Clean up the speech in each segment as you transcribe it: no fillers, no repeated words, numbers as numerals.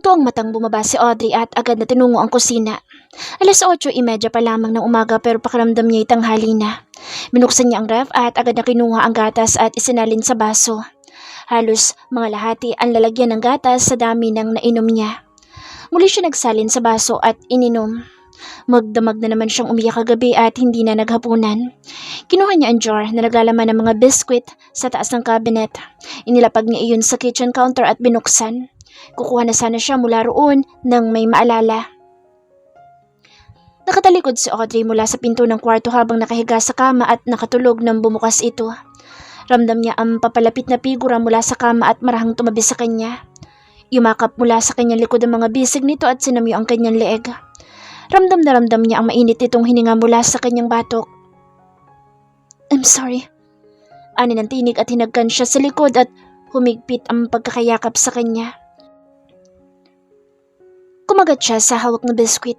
Bugto ang matang bumaba si Audrey at agad na tinungo ang kusina. 8:30 pa lamang ng umaga pero pakiramdam niya tanghali na. Binuksan niya ang ref at agad na kinuha ang gatas at isinalin sa baso. Halos mga lahati ang lalagyan ng gatas sa dami ng nainom niya. Muli siya nagsalin sa baso at ininom. Magdamag na naman siyang umiyak kagabi at hindi na naghapunan. Kinuha niya ang jar na naglalaman ng mga biskwit sa taas ng cabinet. Inilapag niya iyon sa kitchen counter at binuksan. Kukuha na sana siya mula roon nang may maalala. Nakatalikod si Audrey mula sa pinto ng kwarto habang nakahiga sa kama at nakatulog nang bumukas ito. Ramdam niya ang papalapit na figura mula sa kama at marahang tumabi sa kanya. Yumakap mula sa kanyang likod ang mga bisig nito at sinamyo ang kanyang leeg. Ramdam na ramdam niya ang mainit nitong hininga mula sa kanyang batok. "I'm sorry." Ani ng tinig at hinagkan siya sa likod at humigpit ang pagkakayakap sa kanya. Kumagat siya sa hawak na biskwit.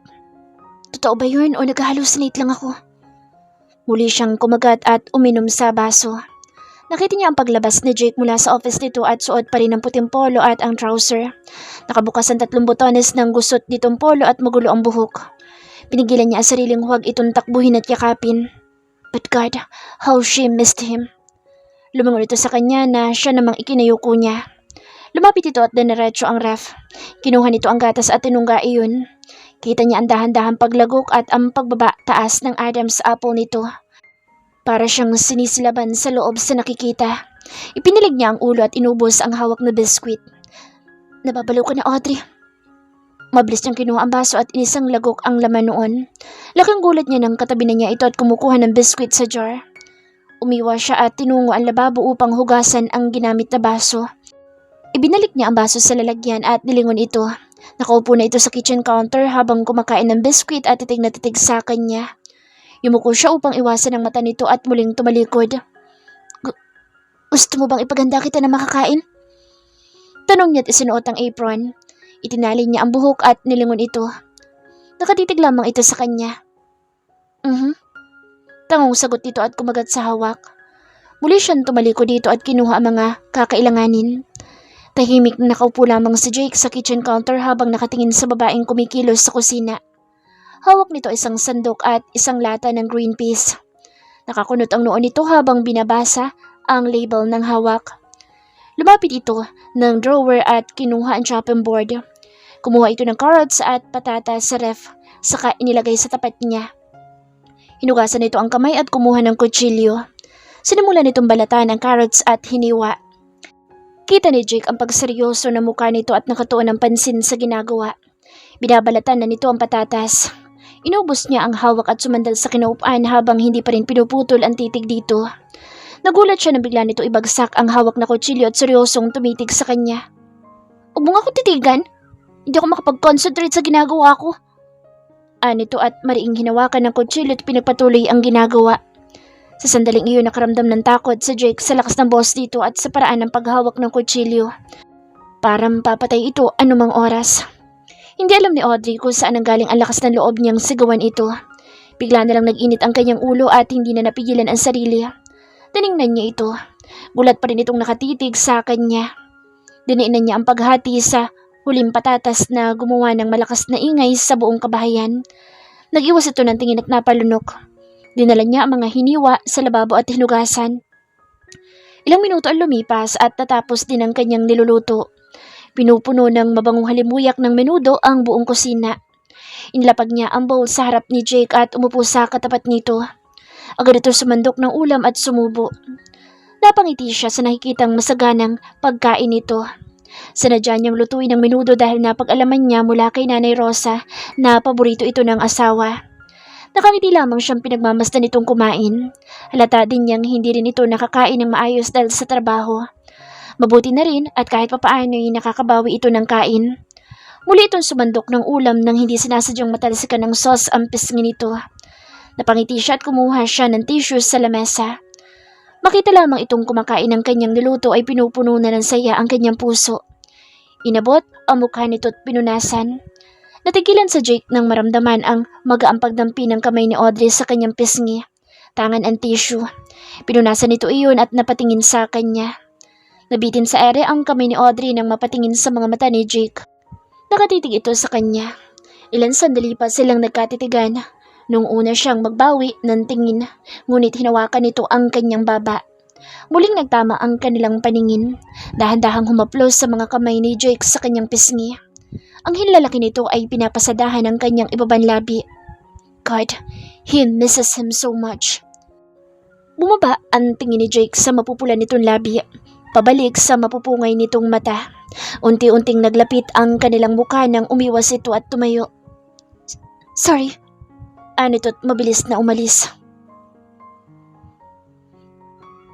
"Totoo ba yun o nag-hallucinate lang ako?" Muli siyang kumagat at uminom sa baso. Nakita niya ang paglabas ni Jake mula sa office nito at suot pa rin ang puting polo at ang trouser. Nakabukas ang 3 botones ng gusot nitong polo at magulo ang buhok. Pinigilan niya ang sariling huwag itong takbuhin at yakapin. But God, how she missed him. Lumangon ito sa kanya na siya namang ikinayuko niya. Lumapit ito at diniretso ang ref. Kinuha nito ang gatas at tinungga iyon. Kita niya ang dahan-dahang paglagok at ang pagbaba taas ng Adam's apple nito. Para siyang sinisilaban sa loob sa nakikita. Ipinilig niya ang ulo at inubos ang hawak na biskwit. "Nababaliw ka na, Audrey." Mabilis niyang kinuha ang baso at inisang lagok ang laman noon. Laking gulat niya nang katabi na niya ito at kumukuha ng biskwit sa jar. Umiwas siya at tinungo ang lababo upang hugasan ang ginamit na baso. Ibinalik niya ang baso sa lalagyan at nilingon ito. Nakaupo na ito sa kitchen counter habang kumakain ng biskwit at titig na titig sa kanya. Yumuko siya upang iwasan ang mata nito at muling tumalikod. Gusto mo bang ipaganda kita na makakain?" Tanong niya at isinuot ang apron. Itinali niya ang buhok at nilingon ito. Nakatitig lamang ito sa kanya. Tangong sagot nito at kumagat sa hawak. Muli siyang tumalikod dito at kinuha ang mga kakailanganin. Tahimik na nakaupo lamang si Jake sa kitchen counter habang nakatingin sa babaeng kumikilos sa kusina. Hawak nito isang sandok at isang lata ng green peas. Nakakunot ang noo nito habang binabasa ang label ng hawak. Lumapit ito ng drawer at kinuha ang chopping board. Kumuha ito ng carrots at patatas sa ref, saka inilagay sa tapat niya. Hinugasan nito ang kamay at kumuha ng kutsilyo. Sinimulan nitong balatan ang carrots at hiniwa. Kita ni Jake ang pagseryoso na mukha nito at nakatuon ng pansin sa ginagawa. Binabalatan na nito ang patatas. Inubos niya ang hawak at sumandal sa kinaupuan habang hindi pa rin pinuputol ang titig dito. Nagulat siya na bigla nito ibagsak ang hawak na kutsilyo at seryosong tumitig sa kanya. "Huwag mo nga akong titigan. Hindi ako makapag-concentrate sa ginagawa ko." Nito at mariing hinawakan ng kutsilyo at pinagpatuloy ang ginagawa. Sa sandaling iyon nakaramdam ng takot sa Jake sa lakas ng boss dito at sa paraan ng paghawak ng kutsilyo. Parang papatay ito anumang oras. Hindi alam ni Audrey kung saan nanggaling ang lakas ng loob niyang sigawan ito. Bigla na lang nag-init ang kanyang ulo at hindi na napigilan ang sarili. Tiningnan niya ito. Gulat pa rin itong nakatitig sa kanya. Diniinan niya ang paghati sa huling patatas na gumawa ng malakas na ingay sa buong kabahayan. Nag-iwas ito ng tingin at napalunok. Dinala niya ang mga hiniwa sa lababo at hinugasan. Ilang minuto ang lumipas at natapos din ang kanyang niluluto. Pinupuno ng mabangong halimuyak ng menudo ang buong kusina. Inilapag niya ang bowl sa harap ni Jake at umupo sa katapat nito. Agad ito sumandok ng ulam at sumubo. Napangiti siya sa nakikitang masaganang pagkain nito. Sinadya niyang lutuin ang menudo dahil napag-alaman niya mula kay Nanay Rosa na paborito ito ng asawa. Nakangiti lamang siyang pinagmamasdan nitong kumain. Halata din niyang hindi rin ito nakakain ng maayos dahil sa trabaho. Mabuti na rin at kahit papaano ay nakakabawi ito ng kain. Muli itong sumandok ng ulam nang hindi sinasadyang matalsikan ng sauce ang pisngi nito. Napangiti siya at kumuha siya ng tissues sa lamesa. Makita lamang itong kumakain ng kanyang niluto ay pinupuno na ng saya ang kanyang puso. Inabot ang mukha nito at pinunasan. Natigilan sa Jake nang maramdaman ang magaang pagdampi ng kamay ni Audrey sa kanyang pisngi. Tangan ang tissue. Pinunasan nito iyon at napatingin sa kanya. Nabitin sa ere ang kamay ni Audrey nang mapatingin sa mga mata ni Jake. Nakatitig ito sa kanya. Ilan sandali pa silang nagkatitigan. Nung una siyang magbawi ng tingin, ngunit hinawakan nito ang kanyang baba. Muling nagtama ang kanilang paningin. Dahan-dahang humaplos sa mga kamay ni Jake sa kanyang pisngi. Ang hinlalaki nito ay pinapasadahan ng kanyang ibabang labi. God, he misses him so much. Bumaba ang tingin ni Jake sa mapupula nitong labi, pabalik sa mapupungay nitong mata. Unti-unting naglapit ang kanilang mukha nang umiwas ito at tumayo. Sorry, anito't mabilis na umalis.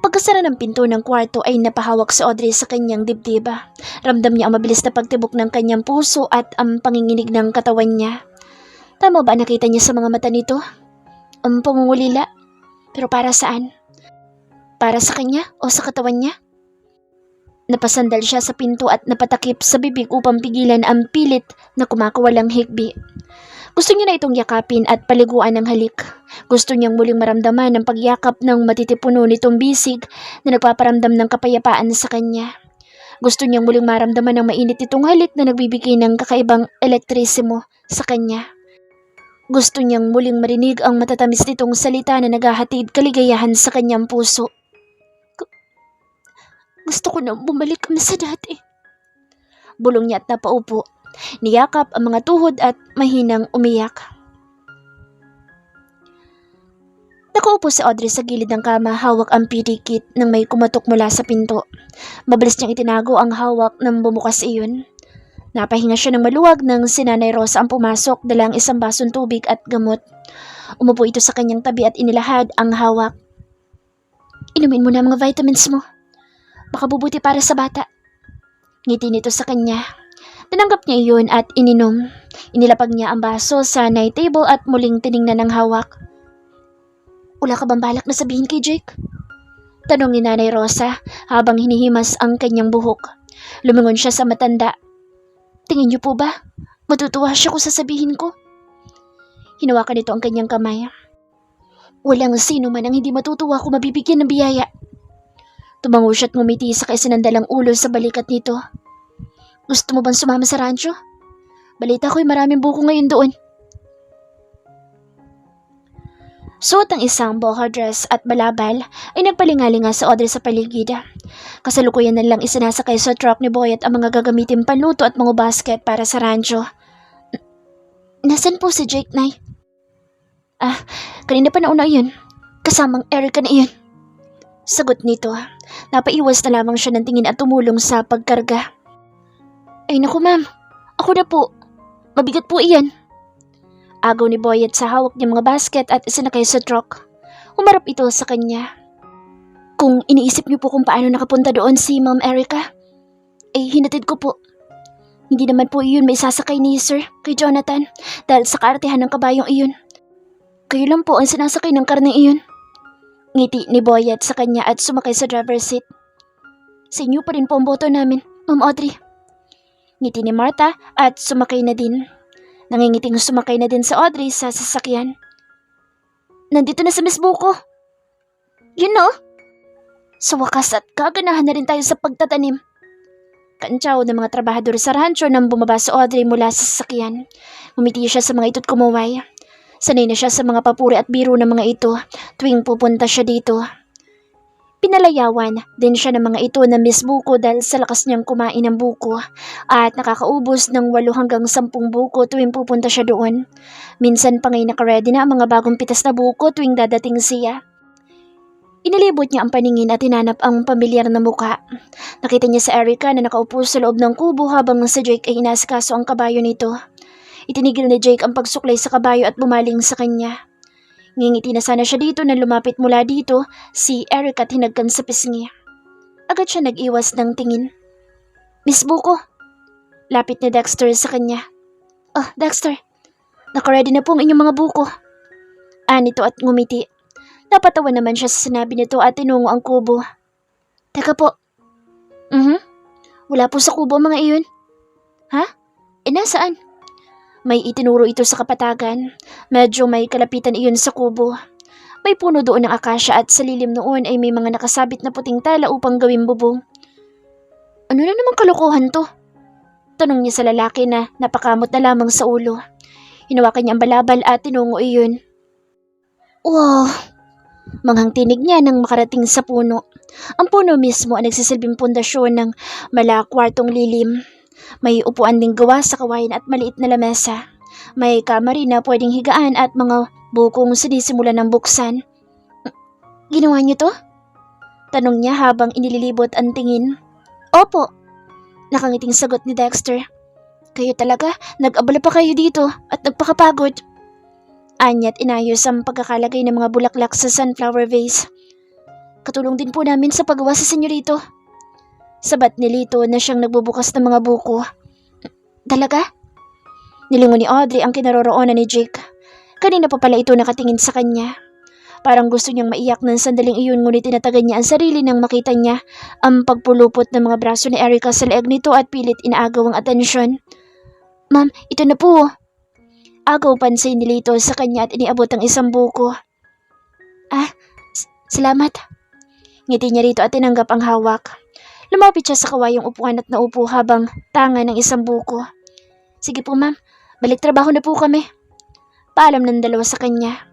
Pagkasara ng pinto ng kwarto ay napahawak si Audrey sa kanyang dibdib. Ramdam niya ang mabilis na pagtibok ng kanyang puso at ang panginginig ng katawan niya. Tama ba nakita niya sa mga mata nito? Ang pangungulila. Pero para saan? Para sa kanya o sa katawan niya? Napasandal siya sa pinto at napatakip sa bibig upang pigilan ang pilit na kumakawalang hikbi. Gusto niya na itong yakapin at paliguan ng halik. Gusto niyang muling maramdaman ang pagyakap ng matitipuno nitong bisig na nagpaparamdam ng kapayapaan sa kanya. Gusto niyang muling maramdaman ng mainit itong halik na nagbibigay ng kakaibang elektrisimo sa kanya. Gusto niyang muling marinig ang matatamis nitong salita na naghahatid kaligayahan sa kanyang puso. Gusto ko na bumalik kami sa dati. Bulong niya at napaupo. Niyakap ang mga tuhod at mahinang umiyak. Nakaupo si Audrey sa gilid ng kama, hawak ang pidikit nang may kumatok mula sa pinto. Mabilis niyang itinago ang hawak nang bumukas iyon. Napahinga siya ng maluwag nang si Nanay Rosa ang pumasok, dala ang isang basong tubig at gamot. Umupo ito sa kanyang tabi at inilahad ang hawak. Inumin mo na mga vitamins mo. Baka bubuti para sa bata. Ngiti nito sa kanya. Tinanggap niya iyon at ininom. Inilapag niya ang baso sa night table at muling tiningnan ang hawak. Wala ka bang balak na sabihin kay Jake? Tanong ni Nanay Rosa habang hinihimas ang kanyang buhok. Lumingon siya sa matanda. Tingin niyo po ba? Matutuwa siya kung sasabihin ko. Hinawakan nito ang kanyang kamay. Walang sino man ang hindi matutuwa kung mabibigyan ng biyaya. Tumango siya at ngumiti sa kaisinandalang ulo sa balikat nito. Gusto mo bang sumama sa rancho? Balita ko'y maraming buko ngayon doon. Suot ang isang boho dress at balabal ay nagpalingalinga sa Audrey sa paligid. Kasalukuyan na lang isinasakay sa truck ni Boyet ang mga gagamitin panluto at mga basket para sa rancho. Nasaan po si Jake, Nay? Kanina pa nauna yun. Kasamang Erica na iyon. Sagot nito. Napaiwas na lamang siya ng tingin at tumulong sa pagkarga. Ay naku ma'am, ako na po. Mabigat po iyan. Agaw ni Boyet sa hawak niyang mga basket at isinakay sa truck. Humarap ito sa kanya. Kung iniisip niyo po kung paano nakapunta doon si Ma'am Erica, hinatid ko po. Hindi naman po iyon may sasakay ni Sir kay Jonathan dahil sa kaartehan ng kabayong iyon. Kayo lang po ang sinasakay ng karneng iyon. Ngiti ni Boyet sa kanya at sumakay sa driver's seat. Sa inyo pa rin po ang boto namin, Ma'am Audrey. Ngiti ni Martha at sumakay na din. Nangingiting sumakay na din sa Audrey sa sasakyan. Nandito na si Miss Buko. Yun no? Sa wakas at kaganahan na rin tayo sa pagtatanim. Kantsaw ng mga trabahador sa rancho nang bumaba si Audrey mula sa sasakyan. Umiti siya sa mga ito't kumuway. Sanay na siya sa mga papuri at biro ng mga ito tuwing pupunta siya dito. Pinalayawan din siya ng mga ito na Miss Buko dahil sa lakas niyang kumain ng buko at nakakaubos ng 8 hanggang 10 buko tuwing pupunta siya doon. Minsan pa ngay nakaredy na ang mga bagong pitas na buko tuwing dadating siya. Inilibot niya ang paningin at hinanap ang pamilyar na muka. Nakita niya si Erica na nakaupo sa loob ng kubo habang si Jake ay inasikaso ang kabayo nito. Itinigil ni Jake ang pagsuklay sa kabayo at bumaling sa kanya. Ngingiti na sana siya dito nang lumapit mula dito si Eric at hinagkan sa pisngi. Agad siya nag-iwas ng tingin. Miss Buko. Lapit ni Dexter sa kanya. Oh, Dexter. Nakaready na po ang inyong mga buko. Nito at ngumiti. Napatawa naman siya sa sinabi nito at tinungo ang kubo. Teka po. Wala po sa kubo ang mga iyon. Ha? Nasaan? May itinuro ito sa kapatagan. Medyo may kalapitan iyon sa kubo. May puno doon ng akasya at sa lilim noon ay may mga nakasabit na puting tela upang gawing bubong. Ano na namang kalokohan to? Tanong niya sa lalaki na napakamot na lamang sa ulo. Hinawakan niya ang balabal at tinungo iyon. Wow! Manghang tinig niya nang makarating sa puno. Ang puno mismo ang nagsisilbing pundasyon ng malakwartong lilim. May upuan ding gawa sa kawayan at maliit na lamesa. May kamari na pwedeng higaan at mga bukong sinisimulan ng buksan. Ginawa niyo to? Tanong niya habang inililibot ang tingin. Opo. Nakangiting sagot ni Dexter. Kayo talaga, nag-abala pa kayo dito at nagpakapagod. Anya't inayos ang pagkakalagay ng mga bulaklak sa sunflower vase. Katulong din po namin sa paggawa sa senyorito. Sabat ni Lito na siyang nagbubukas ng mga buko. Talaga? Nilingon ni Audrey ang kinaroroonan ni Jake. Kanina pa pala ito nakatingin sa kanya. Parang gusto niyang maiyak ng sandaling iyon ngunit tinatagan niya ang sarili nang makita niya ang pagpulupot ng mga braso ni Erica sa leeg nito at pilit inaagaw ang atensyon. Ma'am, ito na po. Agaw pansin ni Lito sa kanya at iniabot ang isang buko. Salamat. Ngiti niya rito at tinanggap ang hawak. Lumapit siya sa kawayang upuan at naupo habang tanga ng isang buko. Sige po ma'am, balik trabaho na po kami. Paalam ng dalawa sa kanya.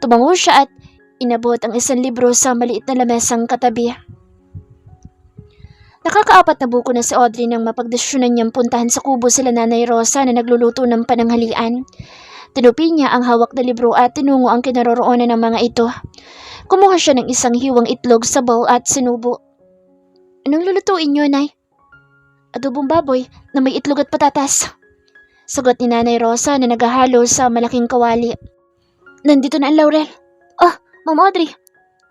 Tumango siya at inabot ang isang libro sa maliit na lamesang katabi. Nakakaapat na buko na si Audrey nang mapagdesisyonan niyang puntahan sa kubo sila Nanay Rosa na nagluluto ng pananghalian. Tinupi niya ang hawak na libro at tinungo ang kinaroroonan ng mga ito. Kumuha siya ng isang hiwang itlog sa bowl at sinubo. Anong lulutuin niyo, Nay? Adobong baboy na may itlog at patatas. Sagot ni Nanay Rosa na naghahalo sa malaking kawali. Nandito na ang laurel. Ma'am Audrey,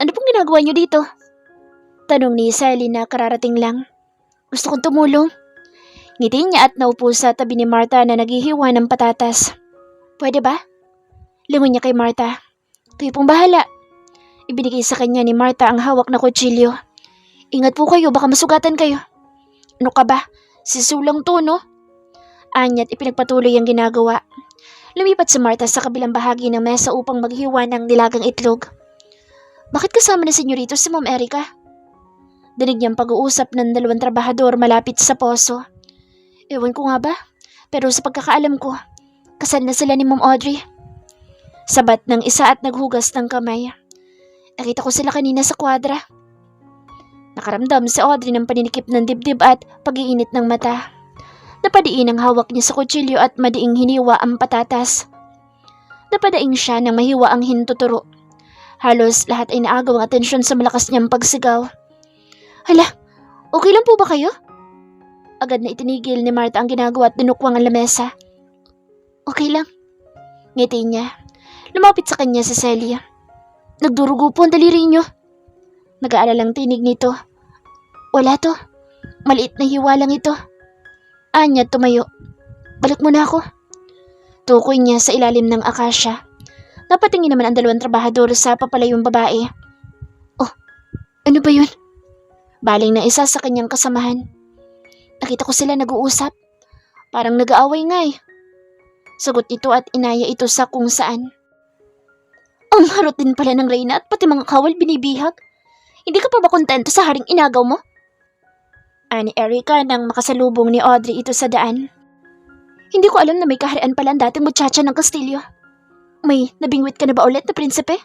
ano pong ginagawa niyo dito? Tanong ni Sally na kararating lang. Gusto kong tumulong. Ngiti niya at naupo sa tabi ni Martha na naghihiwa ng patatas. Pwede ba? Lingon niya kay Martha. Kayo pong bahala. Ibinigay sa kanya ni Martha ang hawak na kutsilyo. Ingat po kayo, baka masugatan kayo. Ano ka ba? Sisulang to, no? Anya't ipinagpatuloy ang ginagawa. Lumipat si Martha sa kabilang bahagi ng mesa upang maghiwa ng nilagang itlog. Bakit kasama na senyorito si Ma'am Erica? Dinig niyang pag-uusap ng dalawang trabahador malapit sa poso. Ewan ko nga ba, pero sa pagkakaalam ko, kasal na sila ni Ma'am Audrey. Sabat ng isa at naghugas ng kamay. Nakita ko sila kanina sa kwadra. Nakaramdam si Audrey ng paninikip ng dibdib at pag-iinit ng mata. Napadiin ang hawak niya sa kutsilyo at madiing hiniwa ang patatas. Napadaing siya nang mahiwa ang hintuturo. Halos lahat ay naagaw ang atensyon sa malakas niyang pagsigaw. Hala, okay lang po ba kayo? Agad na itinigil ni Martha ang ginagawa at dinukwang ang lamesa. Okay lang. Ngiti niya. Lumapit sa kanya si Celia. Nagdurugo po ang daliri niyo. Nag-aalalang tinig nito. Wala to. Maliit na hiwa lang ito. Anya tumayo. Balik mo na ako. Tukoy niya sa ilalim ng akasya. Napatingin naman ang dalawang trabahador sa papalayong babae. Oh, ano ba yun? Baling na isa sa kanyang kasamahan. Nakita ko sila nag-uusap. Parang nag-aaway nga eh. Sagot ito at inaya ito sa kung saan. Ang harot din pala ng Reyna at pati mga kawal binibihag. Hindi ka pa ba kontento sa haring inagaw mo? Ani Erica nang makasalubong ni Audrey ito sa daan. Hindi ko alam na may kaharian pala ang dating muchacha ng Kastilyo. May nabingwit ka na ba ulit na prinsipe?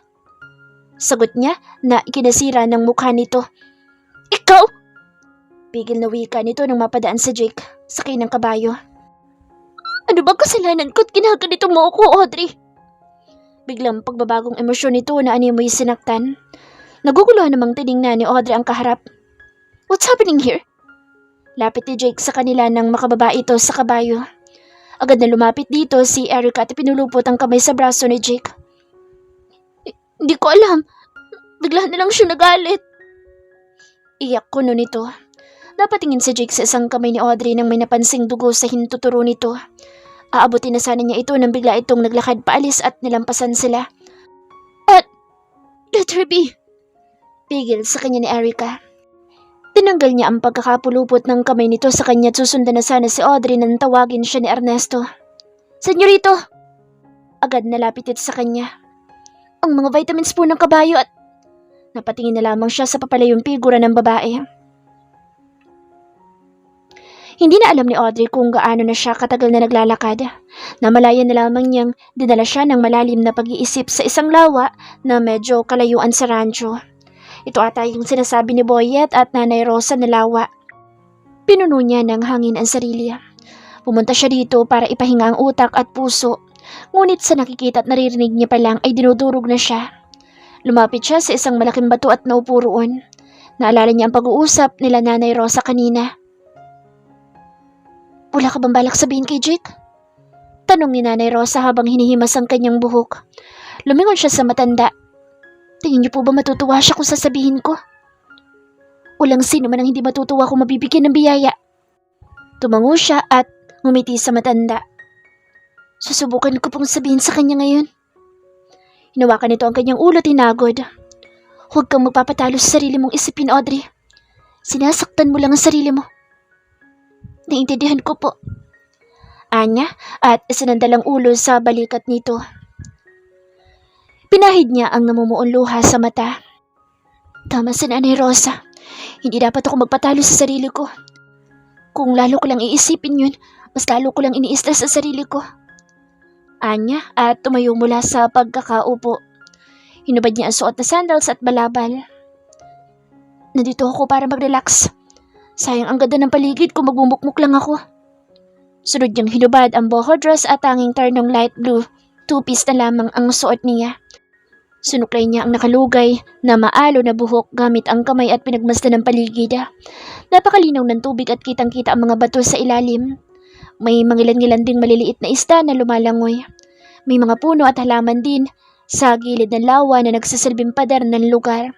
Sagot niya na ikinasira ng mukha nito. Ikaw? Pigil na wika nito nang mapadaan sa Jake, sakay ng kabayo. Ano ba kasalanan ko't kinaganito mo ako, Audrey? Biglang pagbabagong emosyon nito na animoy sinaktan. Naguguluhan namang tiningnan ni Audrey ang kaharap. What's happening here? Lapit ni Jake sa kanila nang makababa ito sa kabayo. Agad na lumapit dito si Erica at pinulupot ang kamay sa braso ni Jake. Hindi ko alam. Bigla na lang siya nagalit. Iyak ko nun ito. Napatingin si Jake sa isang kamay ni Audrey nang may napansing dugo sa hintuturo nito. Aabutin na sana niya ito nang bigla itong naglakad paalis at nilampasan sila. At, let her be. Pigil sa kanya ni Erica. Tinanggal niya ang pagkakapulupot ng kamay nito sa kanya at susundan na sana si Audrey nang tawagin siya ni Ernesto. Senyorito! Agad nalapit ito sa kanya. Ang mga vitamins po ng kabayo at napatingin na lamang siya sa papalayong figura ng babae. Hindi na alam ni Audrey kung gaano na siya katagal na naglalakad. Namalayan na lamang niyang dinala siya ng malalim na pag-iisip sa isang lawa na medyo kalayuan sa rancho. Ito ata yung sinasabi ni Boyet at Nanay Rosa na lawa. Pinuno niya ng hangin ang sarili. Pumunta siya dito para ipahinga ang utak at puso. Ngunit sa nakikita at naririnig niya pa lang ay dinudurog na siya. Lumapit siya sa isang malaking bato at naupo roon. Naalala niya ang pag-uusap nila Nanay Rosa kanina. Wala ka bang balak sabihin kay Jake? Tanong ni Nanay Rosa habang hinihimas ang kanyang buhok. Lumingon siya sa matanda. Tingin niyo po ba matutuwa siya kung sasabihin ko? Walang sino man ang hindi matutuwa kung mabibigyan ng biyaya. Tumango siya at ngumiti sa matanda. Susubukan ko pong sabihin sa kanya ngayon. Hinawakan nito ang kanyang ulo, tinagod. Huwag kang magpapatalo sa sarili mong isipin, Audrey. Sinasaktan mo lang ang sarili mo. Naiintindihan ko po. Anya at isinandal ang ulo sa balikat nito. Pinahid niya ang namumuong luha sa mata. Tama si Nanay Rosa. Hindi dapat ako magpatalo sa sarili ko. Kung lalo ko lang iisipin yun, mas lalo ko lang ini-stress sa sarili ko. Anya at tumayo mula sa pagkakaupo. Hinubad niya ang suot na sandals at balabal. Nandito ako para mag-relax. Sayang ang ganda ng paligid kung magbumukmuk lang ako. Sunod niyang hinubad ang boho dress at tanging ternong light blue. Two-piece na lamang ang suot niya. Sinuklay niya ang nakalugay na maalo na buhok gamit ang kamay at pinagmasdan ng paligid. Napakalinaw ng tubig at kitang-kita ang mga bato sa ilalim. May mangilan-ngilan ding maliliit na isda na lumalangoy. May mga puno at halaman din sa gilid ng lawa na nagsasilbing pader ng lugar.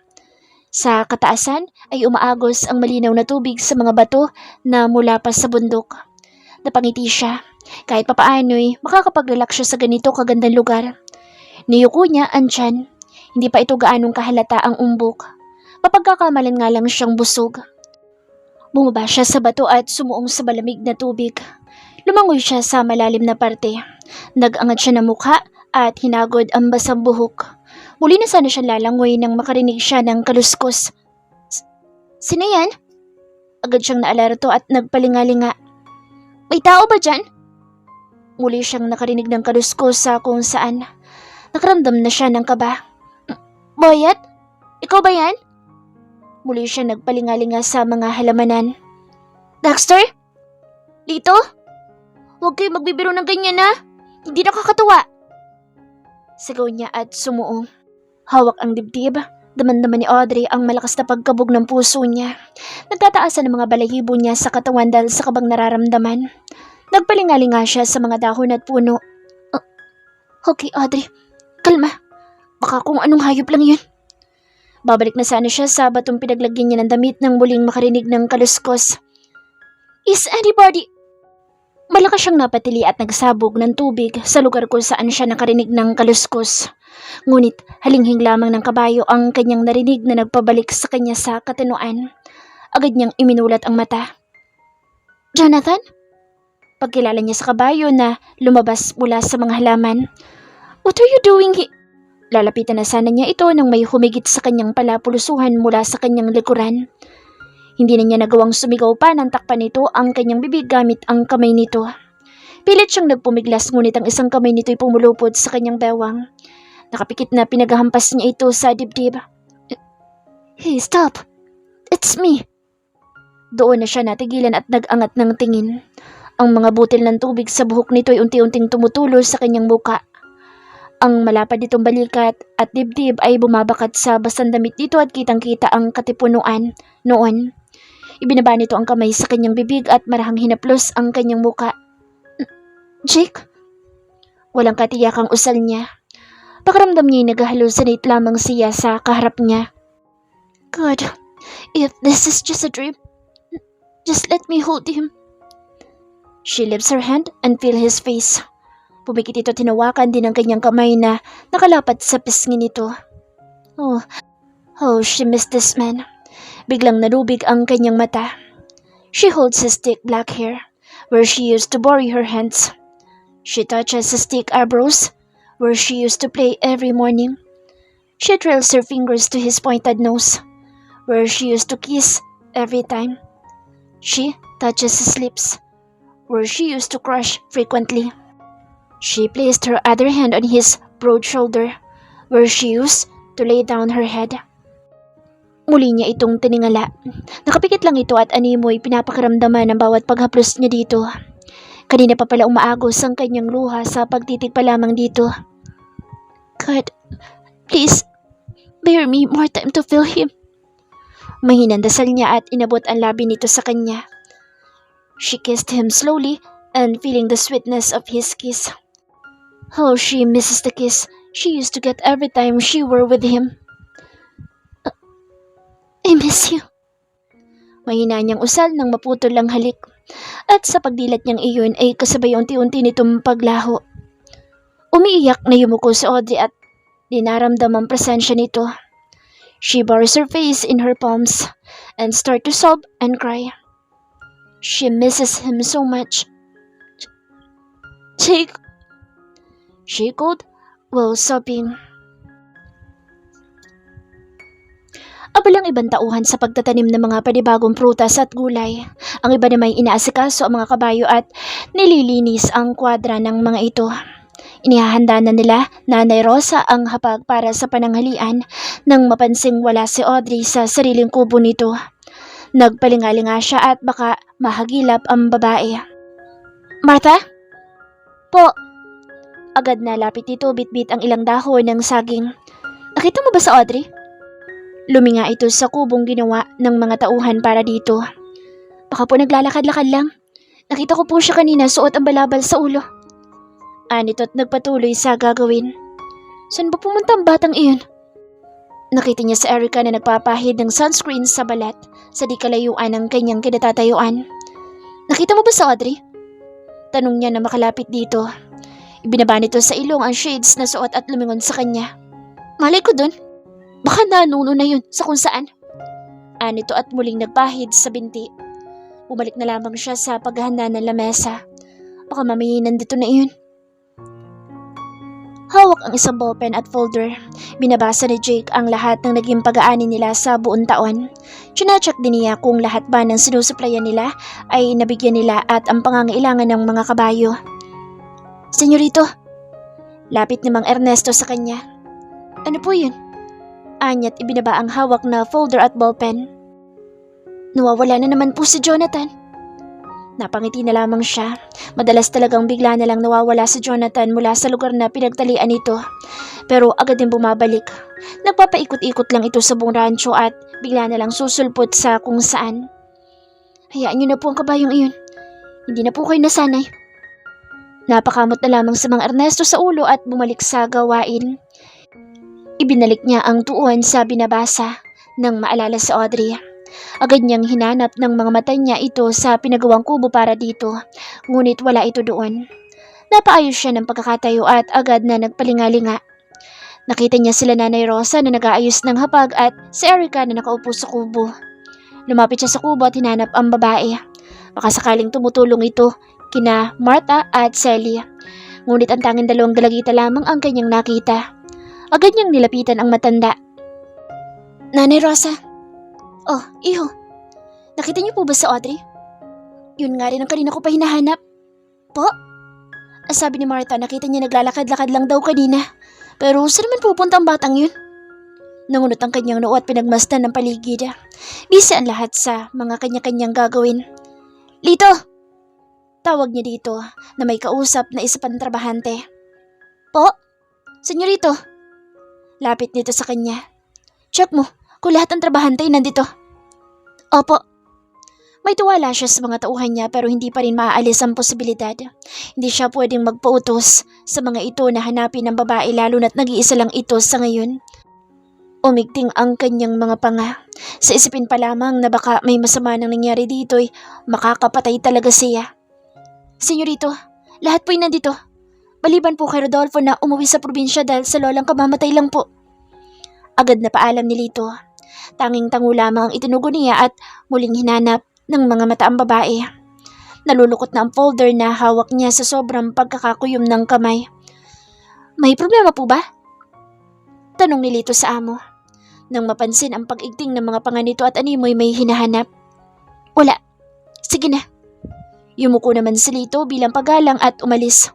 Sa kataasan ay umaagos ang malinaw na tubig sa mga bato na mula pa sa bundok. Napangiti siya. Kahit papaano'y makakapag-relax siya sa ganito kagandang lugar. Niyuko niya ang tiyan. Hindi pa ito gaanong kahalata ang umbok. Mapagkakamalan nga lang siyang busog. Bumaba siya sa bato at sumuong sa malamig na tubig. Lumangoy siya sa malalim na parte. Nag-angat siya ng mukha at hinagod ang basang buhok. Muli na sana siya lalangoy nang makarinig siya ng kaluskos. Sino yan? Agad siyang naalarto at nagpalingalinga. May tao ba dyan? Muli siyang nakarinig ng kaluskos sa kung saan. Nakaramdam na siya ng kaba. Boyet? Ikaw ba yan? Muli siya nagpalingalinga sa mga halamanan. Dexter? Lito? Huwag kayo magbibiro ng ganyan na. Hindi nakakatuwa. Sigaw niya at sumuong. Hawak ang dibdib. Daman-daman ni Audrey ang malakas na pagkabog ng puso niya. Nagtataasan ang mga balahibo niya sa katawan dahil sa kabang nararamdaman. Nagpalingalinga siya sa mga dahon at puno. Okay, Audrey. Kalma. Baka kung anong hayop lang yun. Babalik na sana siya sa batong pinaglagyan niya ng damit nang muling makarinig ng kaluskos. Is anybody... Malakas siyang napatili at nagsabog ng tubig sa lugar kung saan siya nakarinig ng kaluskos. Ngunit halinghing lamang ng kabayo ang kanyang narinig na nagpabalik sa kanya sa katinuan. Agad niyang iminulat ang mata. Jonathan? Pagkilala niya sa kabayo na lumabas mula sa mga halaman. What are you doing Lalapitan na sana niya ito nang may humigit sa kanyang palapulusuhan mula sa kanyang likuran. Hindi na niya nagawang sumigaw pa nang takpan nito ang kanyang bibig gamit ang kamay nito. Pilit siyang nagpumiglas ngunit ang isang kamay nito'y pumulupod sa kanyang bewang. Nakapikit na pinaghahampas niya ito sa dibdib. Hey, stop! It's me! Doon na siya natigilan at nag-angat ng tingin. Ang mga butil ng tubig sa buhok nito'y unti-unting tumutulo sa kanyang muka. Ang malapad nitong balikat at dibdib ay bumabakat sa basang damit nito at kitang-kita ang katipunuan noon. Ibinaba nito ang kamay sa kanyang bibig at marahang hinaplos ang kanyang muka. Jake? Walang katiyakang usal niya. Pakiramdam niya'y nag-hallucinate lamang siya sa kaharap niya. God, if this is just a dream, just let me hold him. She lifts her hand and feel his face. Pumikit ito, tinawakan din ang kanyang kamay na nakalapat sa pisngi nito. Oh, she missed this man. Biglang narubig ang kanyang mata. She holds his thick black hair, where she used to bury her hands. She touches his thick eyebrows, where she used to play every morning. She trails her fingers to his pointed nose, where she used to kiss every time. She touches his lips, where she used to crush frequently. She placed her other hand on his broad shoulder, where she used to lay down her head. Muli niya itong tiningala. Nakapikit lang ito at animoy pinapakiramdaman ang bawat paghaplos niya dito. Kanina pa pala umaagos ang kanyang luha sa pagtitig pa lamang dito. God, please, bear me more time to feel him. Mahinang dasal niya at inabot ang labi nito sa kanya. She kissed him slowly and feeling the sweetness of his kiss. How she misses the kiss she used to get every time she were with him. I miss you. Mahina niyang usal nang maputol ang halik. At sa pagdilat niyang iyon ay kasabay unti-unti nitong paglaho. Umiiyak na yumuko si Audrey at dinaramdam ang presensya nito. She buries her face in her palms and start to sob and cry. She misses him so much. Jake, she called while sobbing. Abalang ibang tauhan sa pagtatanim ng mga panibagong prutas at gulay. Ang iba na may inaasikaso ang mga kabayo at nililinis ang kwadra ng mga ito. Inihahanda na nila Nanay Rosa ang hapag para sa pananghalian nang mapansing wala si Audrey sa sariling kubo nito. Nagpalingalinga siya at baka mahagilap ang babae. Martha? Po. Agad na lapit ito bitbit ang ilang dahon ng saging. Nakita mo ba sa Audrey? Luminga ito sa kubong ginawa ng mga tauhan para dito. Baka po naglalakad-lakad lang. Nakita ko po siya kanina suot ang balabal sa ulo. Anito't nagpatuloy sa gagawin. Saan ba pumunta ang batang iyon? Nakita niya si Erica na nagpapahid ng sunscreen sa balat sa di kalayuan ng kanyang kinatatayuan. Nakita mo ba sa Audrey? Tanong niya na makalapit dito. Ibinaba nito sa ilong ang shades na suot at lumingon sa kanya. Malay ko dun. Baka nanuno na yun sa kung saan. Anito at muling nagpahid sa binti. Bumalik na lamang siya sa paghahanda ng lamesa. Baka mamaya nandito na iyon. Hawak ang isang ballpen at folder. Binabasa ni Jake ang lahat ng naging pag-aani nila sa buong taon. Chinacheck din niya kung lahat ba ng sinusuplayan nila ay nabigyan nila at ang pangangailangan ng mga kabayo. Senyorito, lapit ni Mang Ernesto sa kanya. Ano po yun? Anyat ibinaba ang hawak na folder at ballpen. Nawawala na naman po si Jonathan. Napangiti na lamang siya. Madalas talagang bigla na lang nawawala si Jonathan mula sa lugar na pinagtalian nito. Pero agad din bumabalik. Nagpapaikot-ikot lang ito sa buong rancho at bigla na lang susulpot sa kung saan. Hayaan niyo na po ang kabayong iyon. Hindi na po kayo nasanay. Napakamot na lamang si Mang Ernesto sa ulo at bumalik sa gawain. Ibinalik niya ang tuon sa binabasa nang maalala si Audrey. Agad niyang hinanap ng mga mata niya ito sa pinagawang kubo para dito, ngunit wala ito doon. Napaayos siya ng pagkakatayo at agad na nagpalingalinga. Nakita niya sila Nanay Rosa na nag-aayos ng hapag at si Erica na nakaupo sa kubo. Lumapit siya sa kubo at hinanap ang babae. Baka sakaling tumutulong ito kina Martha at Sally. Ngunit ang tanging dalawang dalagita lamang ang kanyang nakita. Agad niyang nilapitan ang matanda. Nanay Rosa. Oh, iho. Nakita niyo po ba sa Audrey? Yun nga rin ang kanina ko pa hinahanap. Po? Sabi ni Martha, nakita niya naglalakad-lakad lang daw kanina. Pero saan naman pupunta ang batang yun? Nangunot ang kanyang noo at pinagmasdan ng paligid. Busy ang lahat sa mga kanya-kanyang gagawin. Lito! Tawag niya dito na may kausap na isa pang trabahante. Po? Senyorito? Lapit nito sa kanya. Check mo kung lahat ng trabahante ay nandito. Opo. May tiwala siya sa mga tauhan niya pero hindi pa rin maaalis ang posibilidad. Hindi siya pwedeng magpautos sa mga ito na hanapin ng babae lalo na't nag-iisa lang ito sa ngayon. Umigting ang kanyang mga panga. Sa isipin pa lamang na baka may masama nang nangyari dito ay makakapatay talaga siya. Senyorito, lahat po'y nandito. Maliban po kay Rodolfo na umuwi sa probinsya dahil sa lolang kamamatay lang po. Agad na paalam ni Lito. Tanging-tango lamang ang itinugo niya at muling hinanap ng mga mata ang babae. Nalulukot na ang folder na hawak niya sa sobrang pagkakakuyom ng kamay. May problema po ba? Tanong ni Lito sa amo. Nang mapansin ang pag-igting ng mga panga nito at animoy may hinahanap. Wala. Sige na. Yumuko naman si Lito bilang paggalang at umalis.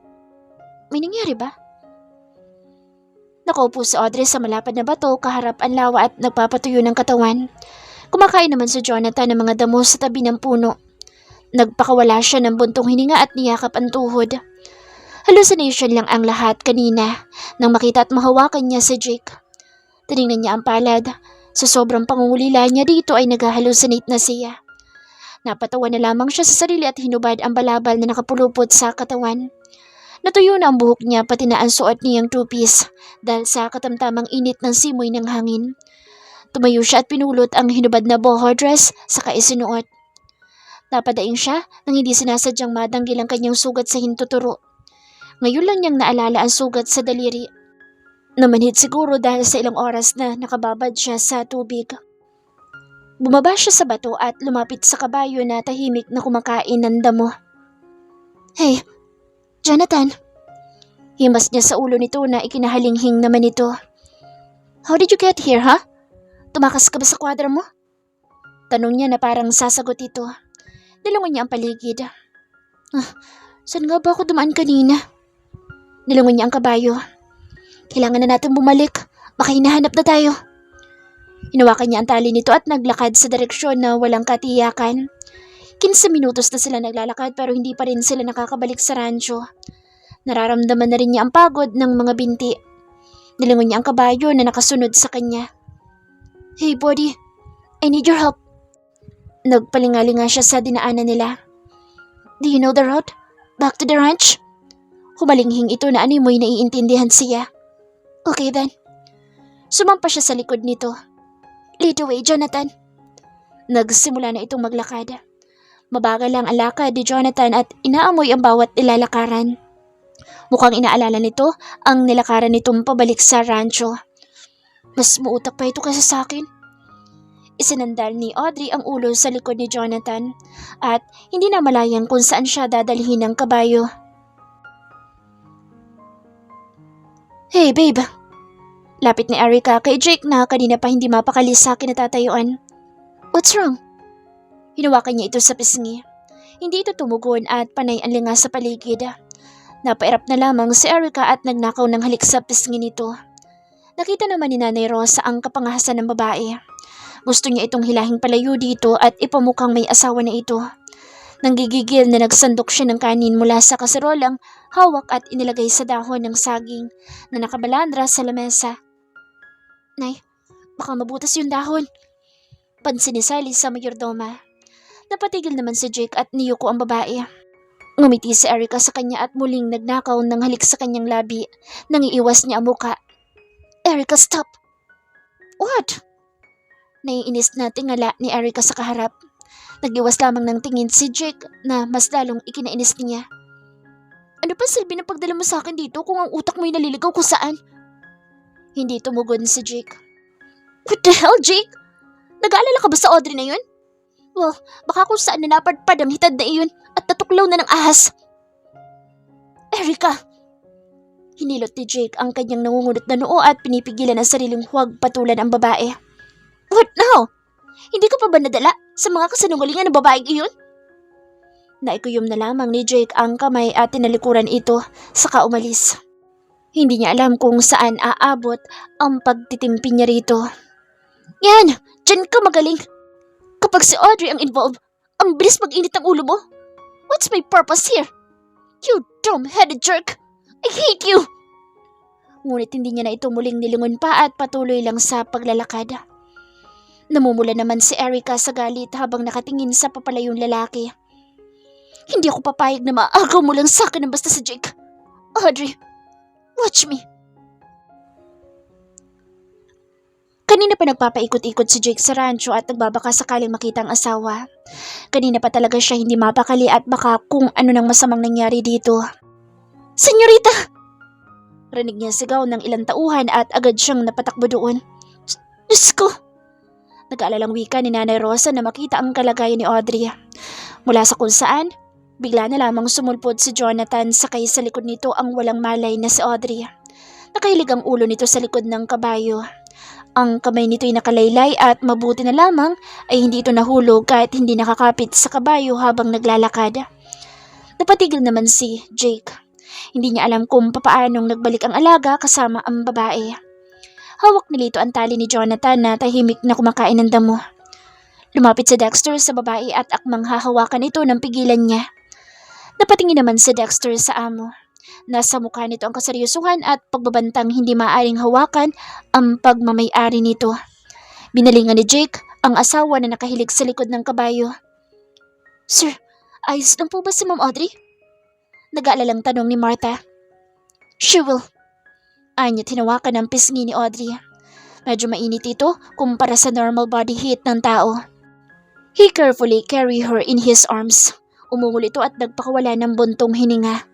May nangyari ba? Nakaupo si Audrey sa malapad na bato kaharap ang lawa at nagpapatuyo ng katawan. Kumakain naman si Jonathan ng mga damo sa tabi ng puno. Nagpakawala siya ng buntong hininga at niyakap ang tuhod. Hallucination lang ang lahat kanina nang makita at mahawakan niya si Jake. Tinignan niya ang palad. Sa sobrang pangungulila niya dito ay nag-hallucinate na siya. Napatawa na lamang siya sa sarili at hinubad ang balabal na nakapulupot sa katawan. Natuyo na ang buhok niya pati na ang suot niyang two-piece dahil sa katamtamang init ng simoy ng hangin. Tumayo siya at pinulot ang hinubad na boho dress saka isinuot. Napadaing siya nang hindi sinasadyang madanggil ang kanyang sugat sa hintuturo. Ngayon lang niyang naalala ang sugat sa daliri. Namanhid siguro dahil sa ilang oras na nakababad siya sa tubig. Bumaba siya sa bato at lumapit sa kabayo na tahimik na kumakain ng damo. Hey, Jonathan. Himas niya sa ulo nito na ikinahalinghing naman ito. How did you get here, ha? Tumakas ka ba sa kwadra mo? Tanong niya na parang sasagot ito. Nilangon niya ang paligid. Saan nga ba ako dumaan kanina? Nilangon niya ang kabayo. Kailangan na natin bumalik. Baka hinahanap na tayo. Hinawakan niya ang tali nito at naglakad sa direksyon na walang katiyakan. 15 minutos na sila naglalakad pero hindi pa rin sila nakakabalik sa rancho. Nararamdaman na rin niya ang pagod ng mga binti. Nilingon niya ang kabayo na nakasunod sa kanya. Hey buddy, I need your help. Nagpalingalinga siya sa dinaanan nila. Do you know the road? Back to the ranch? Humalinghing ito na animoy naiintindihan siya. Okay then. Sumampa siya sa likod nito. Lead the way, Jonathan. Nagsimula na itong maglakad. Mabagal lang ang lakad ni Jonathan at inaamoy ang bawat nilalakaran. Mukhang inaalala nito ang nilakaran nitong pabalik sa rancho. Mas muutak pa ito kaysa sa akin. Isinandal ni Audrey ang ulo sa likod ni Jonathan at hindi na malayan kung saan siya dadalhin ng kabayo. Hey babe. Lapit ni Erica kay Jake na kanina pa hindi mapakali sa kinatatayuan. What's wrong? Hinawakan niya ito sa pisngi. Hindi ito tumugon at panay ang linga sa paligid. Napairap na lamang si Erica at nagnakaw ng halik sa pisngi nito. Nakita naman ni Nanay Rosa ang kapangahasan ng babae. Gusto niya itong hilahing palayo dito at ipamukhang may asawa na ito. Nanggigigil na nagsandok siya ng kanin mula sa kaserolang hawak at inilagay sa dahon ng saging na nakabalandra sa lamesa. Nay, baka mabutas yung dahon. Pansin ni Sally sa mayordoma. Napatigil naman si Jake at niyuko ang babae. Ngumiti si Erica sa kanya at muling nagnakaw ng halik sa kanyang labi. Nangiiwas niya ang muka. Erica, stop! What? Naiinis na tingala ni Erica sa kaharap. Nag-iwas lamang ng tingin si Jake na mas lalong ikinainis niya. Ano pa silbi ng pagdala mo sa akin dito kung ang utak mo'y naliligaw kung saan? Hindi tumugon si Jake. What the hell, Jake? Nag-aalala ka ba sa Audrey na yun? Well, baka kung saan na napadpad ang hitad na iyon at natuklaw na ng ahas. Erica! Hinilot ni Jake ang kanyang nangungunot na noo at pinipigilan ang sariling huwag patulan ang babae. What now? Hindi ka pa ba nadala sa mga kasanungalingan ng babaeng iyon? Naikuyom na lamang ni Jake ang kamay at tinalikuran ito saka umalis. Hindi niya alam kung saan aabot ang pagtitimpi niya rito. Yan! Diyan ka magaling! Kapag si Audrey ang involved, ang bilis mag-init ang ulo mo. What's my purpose here? You dumb-headed jerk! I hate you! Ngunit hindi niya na ito muling nilingon pa at patuloy lang sa paglalakad. Namumula naman si Erica sa galit habang nakatingin sa papalayong lalaki. Hindi ako papayag na maagaw mo lang sa akin ng basta sa Jake. Audrey, watch me. Kanina pa nagpapaikot-ikot si Jake sa rancho at nagbabaka sakaling makita ang asawa. Kanina pa talaga siya hindi mapakali at baka kung ano nang masamang nangyari dito. Senyorita! Rinig niya sigaw ng ilang tauhan at agad siyang napatakbo doon. Diyos ko! Nag-aalalang wika ni Nanay Rosa na makita ang kalagayan ni Audrey. Mula sa kung saan, bigla na lamang sumulpot si Jonathan sakay sa likod nito ang walang malay na si Audrey. Nakahilig ang ulo nito sa likod ng kabayo. Ang kamay nito'y nakalaylay at mabuti na lamang ay hindi ito nahulog kahit hindi nakakapit sa kabayo habang naglalakad. Napatigil naman si Jake. Hindi niya alam kung papaanong nagbalik ang alaga kasama ang babae. Hawak nilito ang tali ni Jonathan na tahimik na kumakain ng damo. Lumapit si Dexter sa babae at akmang hahawakan ito ng pigilan niya. Napatingin naman si Dexter sa amo. Nasa mukha nito ang kaseryosohan at pagbabantang hindi maaaring hawakan ang pagmamay-ari nito. Binalingan ni Jake ang asawa na nakahilig sa likod ng kabayo. "Sir, ayos lang po ba si Ma'am Audrey?" Nag-aalalang tanong ni Martha. "She will." Anya tinawakan ang pisngi ni Audrey. Medyo mainit ito kumpara sa normal body heat ng tao. He carefully carried her in his arms. Umungol ito at nagpakawala ng buntong hininga.